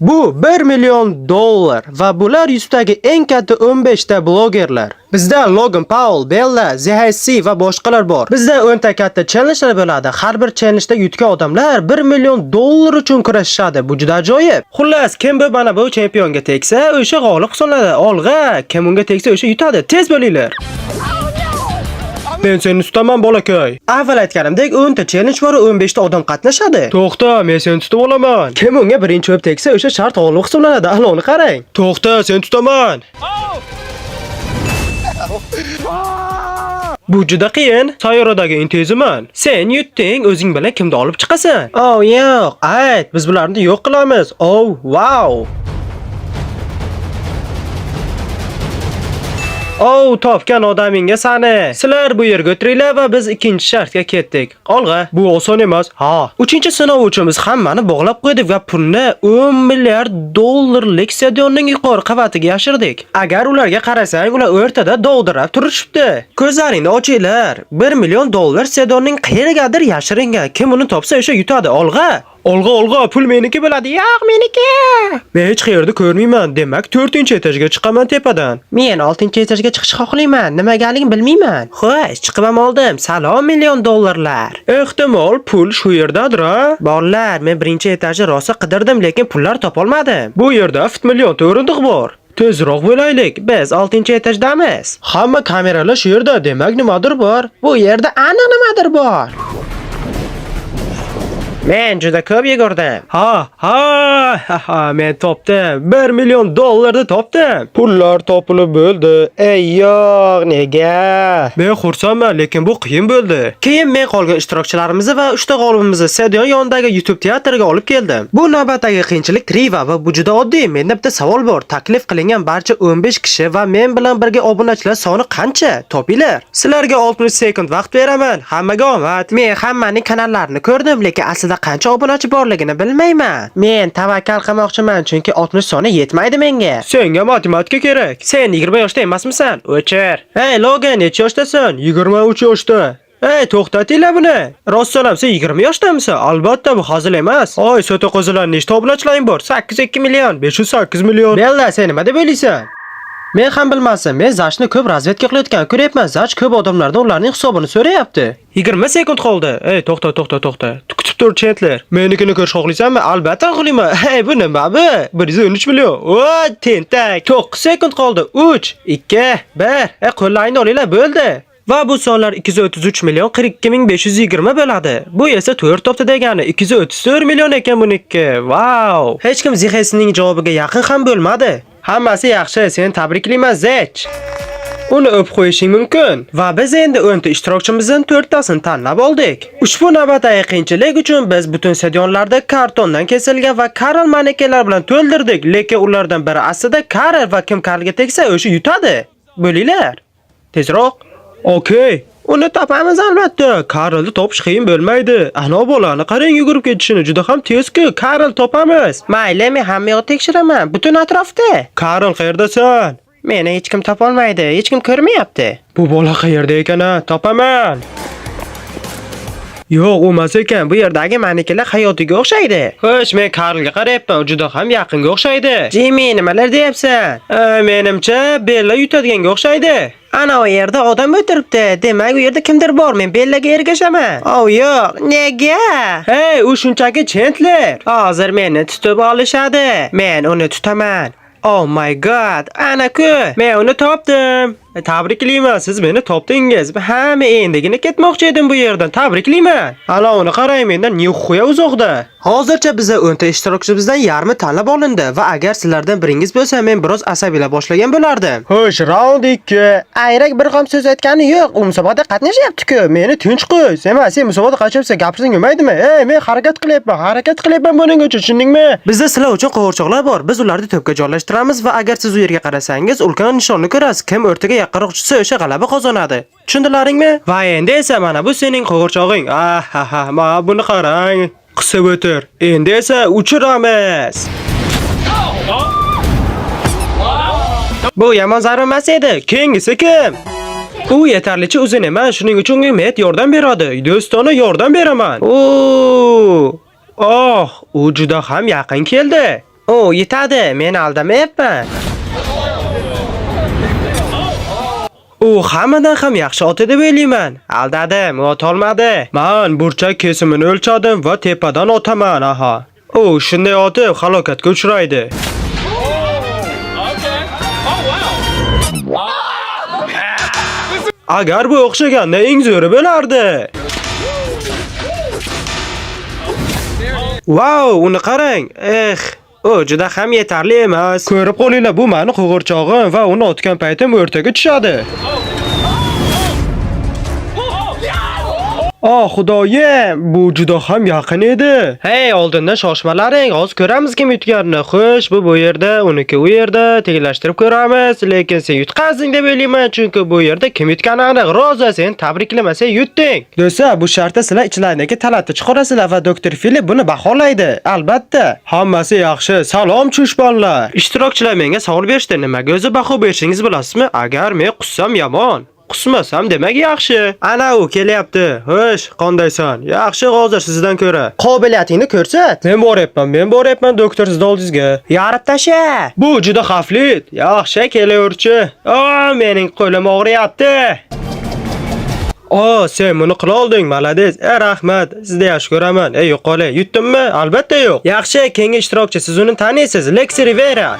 Bu 1 million dollar va bular yuzidagi eng katta 15 ta blogerlar. Bizda Logan Paul, Bella, ZHC va boshqalar bor. Bizda 10 ta katta challengelar bo'ladi. Har bir challengeda yutgan odamlar 1 million dollar uchun kurashishadi. Bu juda ajoyib. Xullas, kim bu mana bu chempionga tegsa, o'sha g'olib hisoblanadi. Olg'a, kim unga tegsa o'sha yutadi. Tez bo'linglar. Men seni tutaman bolakay. Avval aytganimdek 10 ta challenge bor, 15 ta odam qatnashadi. To'xta, men seni tutib olaman. Kim unga birinchi o'p tegsa, o'sha shart g'olib hisoblanadi. Aloni qarang. To'xta, sen tutaman. Bu juda qiyin. Sayyoradagi eng teziman. Sen yutding, o'zing bilan kimni olib chiqasan? Oh, yo'q. Ayt, biz bularni yo'q qilamiz. Oh, wow. Oh, topgan odamingga sani. Sizlar bu yerga o'tiringlar va biz ikkinchi shartga ketdik. Olg'a, bu oson emas. Ha, uchinchi sinov uchun biz hammani bog'lab qo'ydik va pulni 10 milliard dollarlik stadionning yuqori qavatiga yashirdik. Agar ularga qarasang, ular o'rtada dovdirab turishibdi. Ko'zlaringni ochinglar. 1 million dollar stadionning qayergadir yashiringan. Kim uni topsa o'sha yutadi. Olg'a. Olg'a, pul meniki bo'ladi. Yo'q, meniki. Men hech qayerda ko'rmayman. Demak, 4-etajga chiqaman tepadan. Men 6-etajga chiqishni xohlayman. Nimagaligini bilmayman. Xo'sh, chiqib ham oldim. Salom million dollarlar. Ehtimol pul shu yerdadir, ha? Bolalar, men 1-etajni rosa qidirdim, lekin pullar topa olmadim. Bu yerda 1 million o'rindiq bor. Tezroq bo'laylik. Biz 6-etajdamiz. Hamma kameralar shu yerda. Demak, nimadir bor. Bu yerda aniq nimadir bor. Men juda ko'p yugurdim. Ha, men topdim. 1 million dollarni topdim. Pullar topilib bo'ldi. Ey yo'q, nega? Men xursandman, lekin bu qiyin bo'ldi. Keyin men qolgan ishtirokchilarimizni va 3 ta g'olibimizni stadion yonidagi YouTube teatriga olib keldim. Bu navbatdagi qiyinchilik Triva va bu juda oddiy. Menda bitta savol bor. Taklif qilingan barcha 15 kishi va men bilan birga obunachilar soni qancha? Topinglar. Sizlarga 60 sekund vaqt beraman. Hammaga omad. Men hammaning kanallarini ko'rdim, lekin aslida qancha obunachi borligini bilmayman. Men tavakkal qilmoqchiman, chunki 60 soni yetmaydi menga. Senga matematika kerak. Sen 20 yoshda emasmisan? O'chir. Hey Logan, necha yoshdasan? 23 yoshda. Hey, to'xtatinglar buni. Rostdan sen 20 yoshdamisan? Albatta, bu hazil emas. Oy, so'ta qo'zilar, nechta obunachilaring bor? 82 million, 508 million. Bella, sen nima deb o'ylaysan? Men ham bilmasam, men Zachni ko'p razvedka qilayotgan ko'ryapman. Zach ko'p odamlardan ularning hisobini so'rayapti. 20 sekund qoldi. Ey, to'xta. Kutib tur, chetlar. Menikini ko'rish xohlaysanmi? Albatta xohlayman. Hey, bu nima bu? 113 million. Voy, tentak. 9 sekund qoldi. 3, 2, 1. Qo'llaringni olinglar, bo'ldi. Va bu sonlar 233 million 42520 bo'ladi. Bu esa 4 topdi degani 234 million ekan buniki. Wow! Hech kim ZHSning javobiga yaqin ham bo'lmadi. Hammasi yaxshi, seni tabriklayman, Zech. Uni o'p qo'yishing mumkin. Va biz endi 10 ta ishtirokchimizdan 4 tasini tanlab oldik. Ushbu navbatdagi qiyinchilik uchun biz butun stadionlarda kartondan kesilgan va Karl manekenlar bilan to'ldirdik, lekin ulardan biri aslida Karl va kim Karlga tegsa o'sha yutadi. Bo'linglar. Tezroq. Okey. Uni topamiz albatta. Karlni topish qiyin bo'lmaydi. Ana bolani qarang, yugurib ketishini juda ham tez-ku. Karl topamiz. Mayli, men hamma yoqni tekshiraman, butun atrofda. Karl qayerdasan? Meni hech kim topa olmaydi, hech kim ko'rmayapti. Bu bola qayerda ekan? Topaman. Yo'q, u emas ekan. Bu yerdagi manekenlar hayotiga o'xshaydi. Xo'sh, men Karlga qarayapman, juda ham yaqinga o'xshaydi. Jimmy, nimalar deyapsan? Menimcha Bella yutadiganga o'xshaydi. Ana o yerda odam o'tiribdi. Demak, u yerda kimdir bor. Men Bellaga ergashaman. Oh, yo'q. Nega? Hey, u shunchaki Chandler. Hozir meni tutib olishadi. Men uni tutaman. Oh my god. Ana-ku. Men uni topdim. Tabriklayman, siz meni topdingiz. Hamma endigina ketmoqchi edim bu yerdan. Tabriklayman. Ana uni qarang, mendan nixuya uzoqda. Hozircha bizga 10 ta ishtirokchimizdan yarmi tanlab olindi va agar sizlardan biringiz bo'lsa, men biroz asabiylab boshlagan bo'lardim. Xo'sh, raund 2. Ayrak bir ham so'z aytgani yo'q. U musobaqada qatnashyapti-ku. Meni tinch qo'y. Sen musobaqada qatnashsa gapirsang bo'lmaydimi? Ey, men harakat qilyapman buning uchun, tushundingmi? Bizda sizlar uchun qo'g'irchoqlar bor. Biz ularni to'pga joylashtiramiz va agar siz u yerga qarasangiz, ulkan nishonni ko'rasiz. Kim o'rtaga yaqinroq tushsa, o'sha g'alaba qozonadi. Tushundilaringmi? Va endi esa mana bu sening qo'g'irchog'ing. Mana buni qarang. Qisib o'tir. Endi esa uchiramiz. Bu yomon zarba emas edi. Keyingisi kim? U yetarlicha uzun emas, shuning uchun men yordam beradi. Do'stona yordam beraman. U juda ham yaqin keldi. O, yetadi, men aldamayapman. U hammadan ham yaxshi ot deb o'ylayman. Aldadim, ot olmadi. Men burchak kesimini o'lchadim va tepadan otaman, aha. U shunday otib halokatga uchraydi. Agar bu o'xshaganda eng zo'ri bo'lardi. Wow, uni qarang. O juda ham yetarli emas. Ko'rib qolinglar, bu meni qo'g'irchog'im va uni otgan paytim o'rtaga tushadi. Xudoyim, bu juda ham yaqin edi. Hey, oldindan shoshmalaring, hozir ko'ramiz kim yutganini. Xo'sh, bu yerda, uniki u yerda, tenglashtirib ko'ramiz, lekin sen yutqazding deb o'ylayman, chunki bu yerda kim yutgani aniq. Roza, sen tabriklamasa yutding. Do'stlar, bu shartda sizlar ichlaringdagi talatni chiqarasizlar va doktor Filip buni baholaydi. Albatta, hammasi yaxshi. Salom chushbonlar. Ishtirokchilar menga savol berishdi, nimaga o'zi baho berishingiz bilasizmi? Agar men qussam yomon, qusmasam demak yaxshi. Ana u kelyapti. Xo'sh, qandaysan? Yaxshi, hozir sizdan ko'ra. Qobiliyatingni ko'rsat. Men boryapman doktor siz oldingizga. Yarib tasha. Bu juda xavfli. Yaxshi, kelaverchi. Mening qo'lim og'riyapti. Sen buni qila olding, malades. Rahmat. Sizga yaxshi ko'raman. Yo'qole, yutdimmi? Albatta yo'q. Yaxshi, keyingi ishtirokchi siz uni taniysiz. Lex Rivera.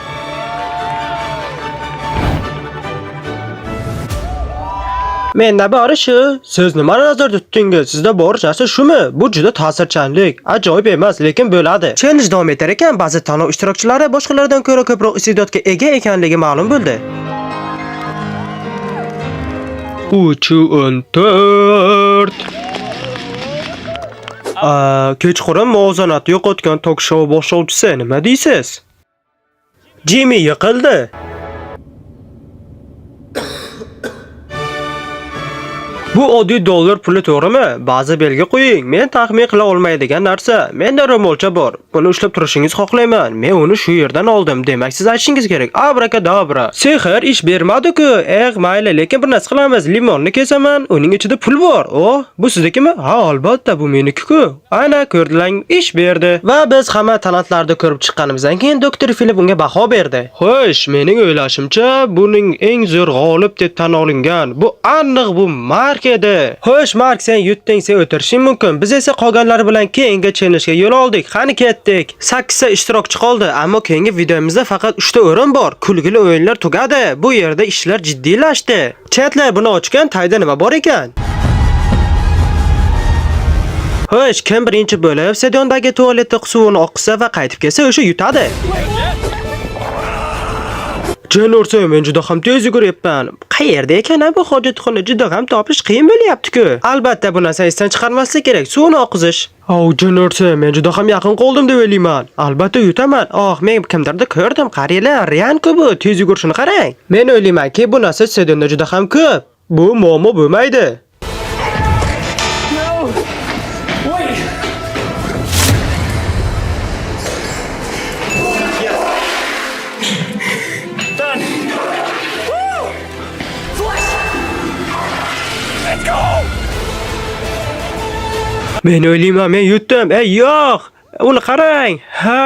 Menda bori shu. Siz nimani nazarda tutdingiz? Sizda bori narsa shumi? Bu juda ta'sirchanlik. Ajoyib emas, lekin bo'ladi. Challenge davom etar ekan, ba'zi tanlov ishtirokchilari boshqalardan ko'ra ko'proq iste'dodga ega ekanligi ma'lum bo'ldi. 3-14. Kechqurun muvozanatni yo'qotgan tok-shou boshlovchisi nima deysiz? Jimmy yiqildi. Bu oddiy dollar puli to'g'rimi? Ba'zi belgi qo'ying. Men taxmin qila olmaydigan narsa. Menda ro'molcha bor. Buni ushlab turishingiz xohlayman. Men uni shu yerdan oldim. Demak, siz aytishingiz kerak. Abrakadabra. Sehr ish bermadi-ku. Mayli, lekin bir narsa qilamiz. Limonni kesaman. Uning ichida pul bor. Bu siznikimi? Ha, albatta, bu meniki-ku. Ana, ko'rdilang, ish berdi. Va biz hamma talantlarni ko'rib chiqqanimizdan keyin doktor Filip unga baho berdi. Xo'sh, mening o'ylashimcha, buning eng zo'r g'olib deb tan olingan. Bu aniq bu Mark edi. Xo'sh, Mark, sen yutding, sen o'tirishing mumkin. Biz esa qolganlar bilan keyingi challenge'ga yo'l oldik. Qani ketdik. 8 ta ishtirokchi qoldi, ammo keyingi videomizda faqat 3 ta o'rin bor. Kulgili o'yinlar tugadi. Bu yerda ishlar jiddiylashdi. Chatlar buni ochgan, tayda nima bor ekan? Xo'sh, kim birinchi bo'lib stadiondagi tualetda suvini oqsa va qaytib kelsa, o'sha yutadi. Jenursa, men juda ham tez yuguryapman. Qayerda ekan bu hojatxona? Juda ham topish qiyin bo'lyapti-ku. Albatta, bu narsani esdan chiqarmaslik kerak. Suvni oqizish. Jenursa, men juda ham yaqin qoldim deb o'ylayman. Albatta yutaman. Men kimdirda ko'rdim. Qaranglar, Ryan-ku bu. Tez yugurishini qarang. Men o'ylaymanki, bu narsa stadionda juda ham ko'p. Bu muammo bo'lmaydi. Men o'ylayman, men yutdim. Yo'q. Uni qarang.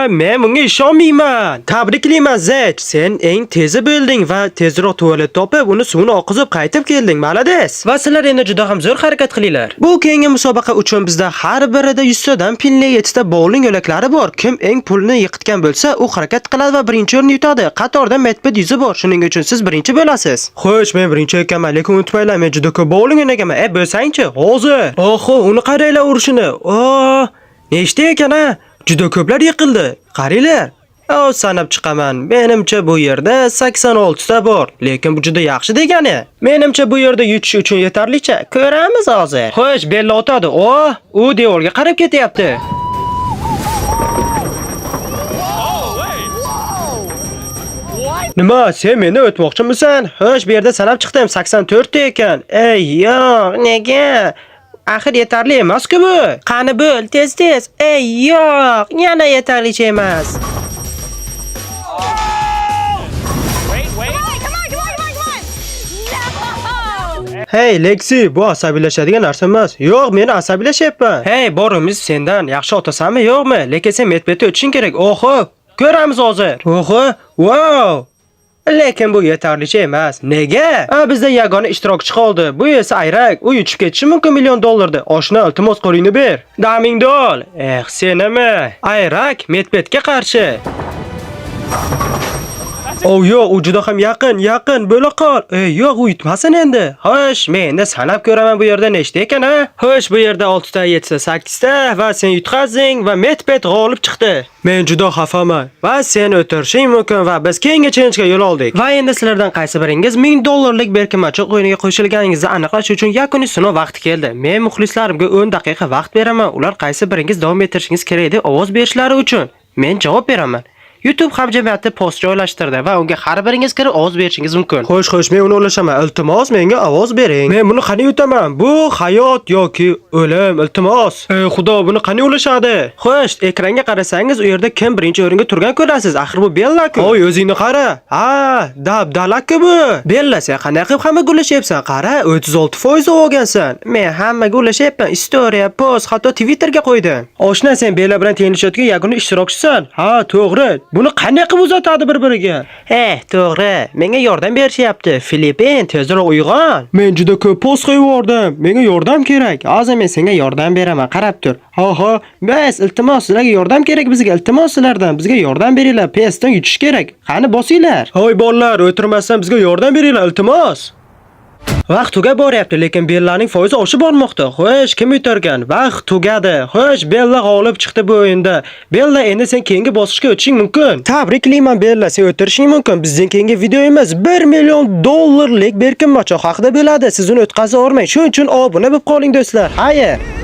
Men bunga ishonmayman. Tabriklayman, Zech. Sen eng tezi bo'lding va tezroq tualet topib, uni suvni oqizib qaytib kelding. Malades. Va sizlar endi juda ham zo'r harakat qilinglar. Bu keyingi musobaqa uchun bizda har birida 100 tadan pinli 7 ta bowling yo'laklari bor. Kim eng pulni yiqitgan bo'lsa, u harakat qiladi va birinchi o'rinni yutadi. Qatorda medped yuzi bor. Shuning uchun siz birinchi bo'lasiz. Xo'sh, men birinchi ekanman, lekin unutmanglar, men juda ko'p bowling o'ynaganman. Bo'lsangchi, hozir. Uni qaranglar urishini. Nechta ekan ha? Juda ko'plar yiqildi. Qaranglar. Sanab chiqaman. Menimcha bu yerda 86 ta bor. Lekin bu juda yaxshi degani. Menimcha bu yerda yutish uchun yetarlicha. Ko'ramiz hozir. Xo'sh, belli otadi. U devorga qarab ketyapti. Nima, sen meni o'tmoqchimisan? Xo'sh, bu yerda sanab chiqdim. 84 ta ekan. Yo'q, nega? Axir yetarli emas-ku bu. Qani bo'l, tez-tez. Yo'q, yana yetarlicha emas. Hey, Lexi, bu asabiylashadigan narsa emas. Yo'q, men asabiylashyapman. Hey, borimiz sendan yaxshi otasanmi, yo'qmi? Lekin sen medpedga o'tishing kerak. Ko'ramiz hozir. Oho, wow. Lekin bu yetarlicha emas. Nega? Bizda yagona ishtirokchi qoldi. Bu esa Ayrak. U uchib ketishi mumkin $1,000,000. Oshna, iltimos qo'lingni ber. $1,000. Sen nima? Ayrak Medvedga qarshi. Yo'q, u juda ham yaqin bo'la qol. Yo'q, u yutmasin endi. Xo'sh, men endi sanab ko'raman bu yerda nechta ekan, ha? Xo'sh, bu yerda 6 ta, 7 ta, 8 ta va sen yutqazding va Medved g'olib chiqdi. Men juda xafaman va sen o'tirishing mumkin va biz keyingi challenge'ga yo'l oldik. Va endi sizlardan qaysi biringiz $1,000 berkinmachoq o'yiniga qo'shilganingizni aniqlash uchun yakuniy sinov vaqti keldi. Men muxlislarimga 10 daqiqa vaqt beraman. Ular qaysi biringiz davom ettirishingiz kerak deb ovoz berishlari uchun. Men javob beraman. YouTube hamjamiyati post joylashtirdi va unga har biringiz kirib ovoz berishingiz mumkin. Xo'sh, men uni ulashaman. Iltimos, menga ovoz bering. Men buni qani yutaman? Bu hayot yoki o'lim, iltimos. Xudo, buni qani ulashadi? Xo'sh, ekranga qarasangiz, u yerda kim birinchi o'ringa turgan ko'rasiz. Axir bu Bella-ku. Voy, o'zingni qara. Dabdalak-ku bu. Bella, sen qanday qilib hammaga ulashyapsan? Qara, 36% olgansan. Men hammaga ulashyapman. Istoriya, post, hatto Twitterga qo'ydim. Oshna, sen Bella bilan tenglashayotgan yagona ishtirokchisan. Ha, to'g'ri. Buni qanday qilib uzatadi bir-biriga? To'g'ri. Menga yordam berishyapti. Filippin, tezroq uyg'on. Men juda ko'p post qo'yib yubordim. Menga yordam kerak. Hozir men senga yordam beraman. Qarab tur. Bas, iltimos, sizlarga yordam kerak bizga. Iltimos sizlardan bizga yordam beringlar. PS dan yutish kerak. Qani bosinglar. Hoy bolalar, o'tirmasdan bizga yordam beringlar, iltimos. Vaqt tugab boryapti, lekin Bellaning foizi oshib bormoqda. Xo'sh, kim yutargan? Vaqt tugadi. Xo'sh, Bella g'olib chiqdi bu o'yinda. Bella, endi sen keyingi bosqichga o'tishing mumkin. Tabriklayman Bella, sen o'tirishing mumkin. Bizning keyingi videomiz $1,000,000 berkinmachoq haqida bo'ladi. Siz uni o'tkaza olmang. Shuning uchun obuna bo'lib qoling do'stlar. Xayr.